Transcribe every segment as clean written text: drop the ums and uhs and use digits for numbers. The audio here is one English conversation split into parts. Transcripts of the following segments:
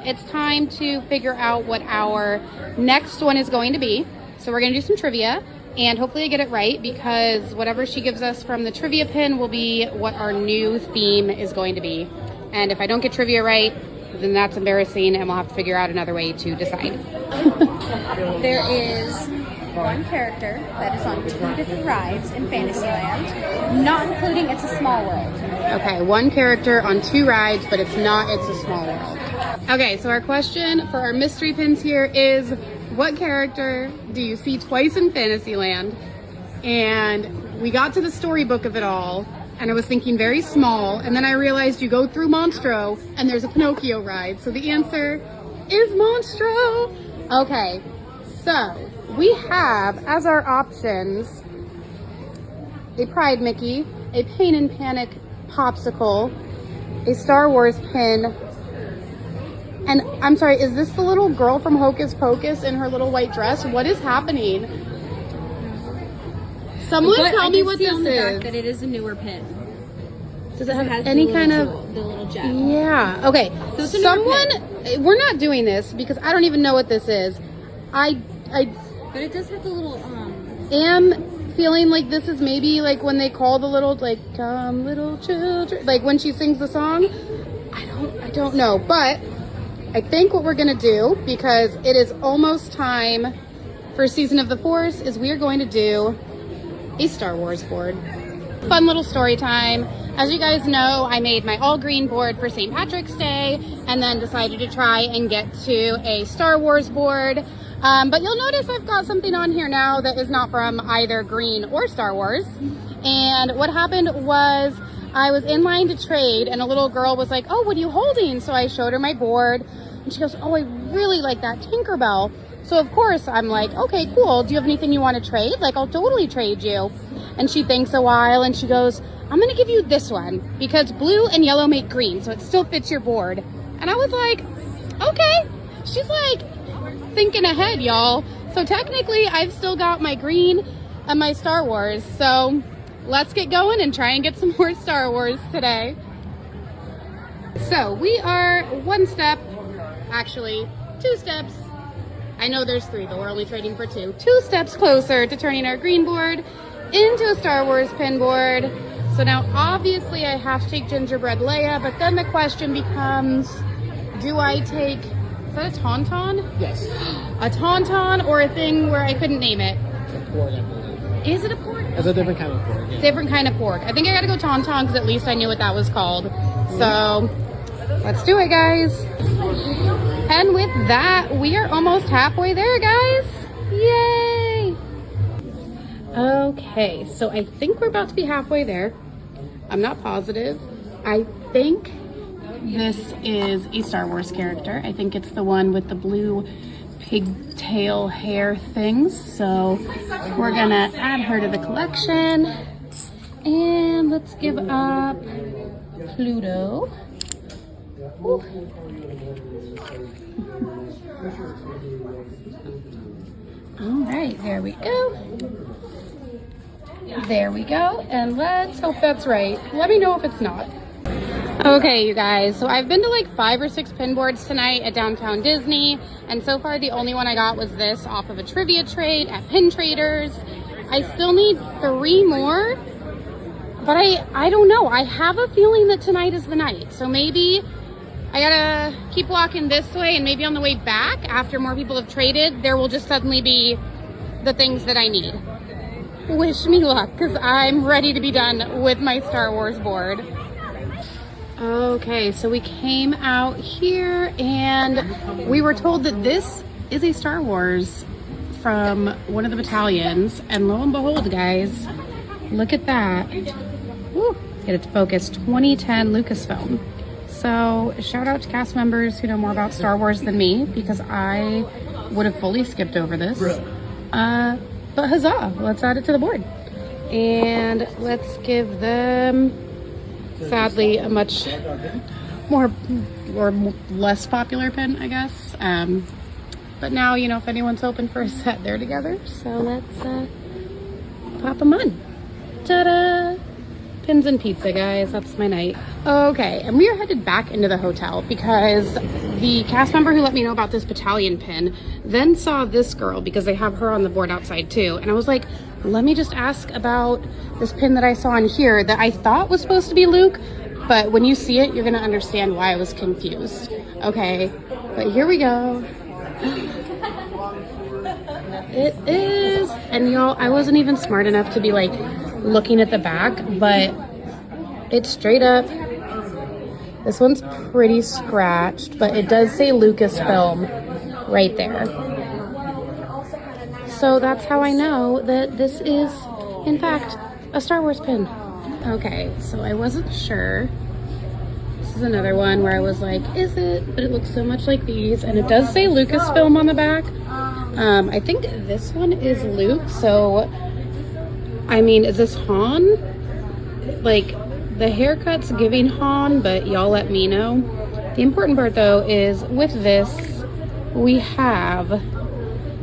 it's time to figure out what our next one is going to be. So we're gonna do some trivia, and hopefully I get it right, because whatever she gives us from the trivia pin will be what our new theme is going to be. And if I don't get trivia right, then that's embarrassing, and we'll have to figure out another way to decide. There is one character that is on 2 different rides in Fantasyland, not including It's a Small World. Okay, one character on 2 rides, but it's not It's a Small World. Okay, so our question for our mystery pins here is, what character do you see twice in Fantasyland? And we got to the storybook of it all, and I was thinking very small, and then I realized you go through Monstro and there's a Pinocchio ride. So the answer is Monstro. Okay, so we have as our options a Pride Mickey, a Pain and Panic popsicle, a Star Wars pin, and I'm sorry, is this the little girl from Hocus Pocus in her little white dress? What is happening? Someone tell me what this on the back is. that it is a newer pin. Does it have has any the kind little of... the little jet. Yeah, okay. So it's a newer Someone, we're not doing this because I don't even know what this is. I But it does have the little am feeling like this is maybe like when they call the little, like, come little children, like when she sings the song. I don't know, but I think what we're gonna do, because it is almost time for Season of the Force, is we are going to do a Star Wars board. Fun little story time. As you guys know, I made my all green board for St. Patrick's Day, and then decided to try and get to a Star Wars board. But you'll notice I've got something on here now that is not from either green or Star Wars. And what happened was I was in line to trade, and a little girl was like, oh, what are you holding? So I showed her my board, and she goes, oh, I really like that Tinkerbell. So of course I'm like, okay, cool. Do you have anything you want to trade? Like, I'll totally trade you. And she thinks a while, and she goes, I'm gonna give you this one because blue and yellow make green, so it still fits your board. And I was like, okay. She's like thinking ahead, y'all. So technically I've still got my green and my Star Wars. So let's get going and try and get some more Star Wars today. So we are 1 step, actually 2 steps. I know there's 3, but we're only trading for 2. 2 steps closer to turning our green board into a Star Wars pin board. So now obviously I have to take Gingerbread Leia, but then the question becomes, do I take, is that a Tauntaun? Yes. A Tauntaun or a thing where I couldn't name it? It's a pork, I believe. Is it a pork? It's a different kind of pork. Yeah. Different kind of pork. I think I gotta go Tauntaun because at least I knew what that was called. So let's do it, guys. And with that, we are almost halfway there, guys. Yay! Okay, so I think we're about to be halfway there. I'm not positive. I think this is a Star Wars character. I think it's the one with the blue pigtail hair things. So we're gonna add her to the collection. And let's give up Pluto. Ooh. All right, there we go. There we go, and let's hope that's right. Let me know if it's not. Okay, you guys, so I've been to like 5 or 6 pin boards tonight at Downtown Disney, and so far the only one I got was this off of a trivia trade at Pin Traders. I still need 3 more, but I don't know. I have a feeling that tonight is the night, so maybe I gotta keep walking this way, and maybe on the way back, after more people have traded, there will just suddenly be the things that I need. Wish me luck, because I'm ready to be done with my Star Wars board. Okay, so we came out here, and we were told that this is a Star Wars from one of the battalions, and lo and behold, guys, look at that. Woo, get it to focus. 2010 Lucasfilm. So shout out to cast members who know more about Star Wars than me, because I would have fully skipped over this. But huzzah, let's add it to the board. And let's give them, sadly, a much more or less popular pin, I guess. But now, you know, if anyone's hoping for a set, they're together. So let's pop them on. Ta-da! Pins and pizza, guys. That's my night. Okay, and we are headed back into the hotel because the cast member who let me know about this battalion pin then saw this girl because they have her on the board outside too. And I was like, let me just ask about this pin that I saw in here that I thought was supposed to be Luke. But when you see it, you're going to understand why I was confused. Okay, but here we go. It is. And y'all, I wasn't even smart enough to be like looking at the back, but it's straight up. This one's pretty scratched, but it does say Lucasfilm right there. So that's how I know that this is, in fact, a Star Wars pin. Okay, so I wasn't sure. This is another one where I was like, is it? But it looks so much like these. And it does say Lucasfilm on the back. I think this one is Luke. So, I mean, is this Han? Like, the haircut's giving Han, but y'all let me know. The important part, though, is with this, we have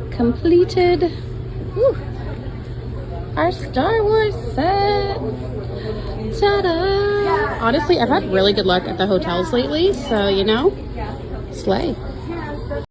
completed our Star Wars set. Ta-da! Honestly, I've had really good luck at the hotels lately, so, you know, slay.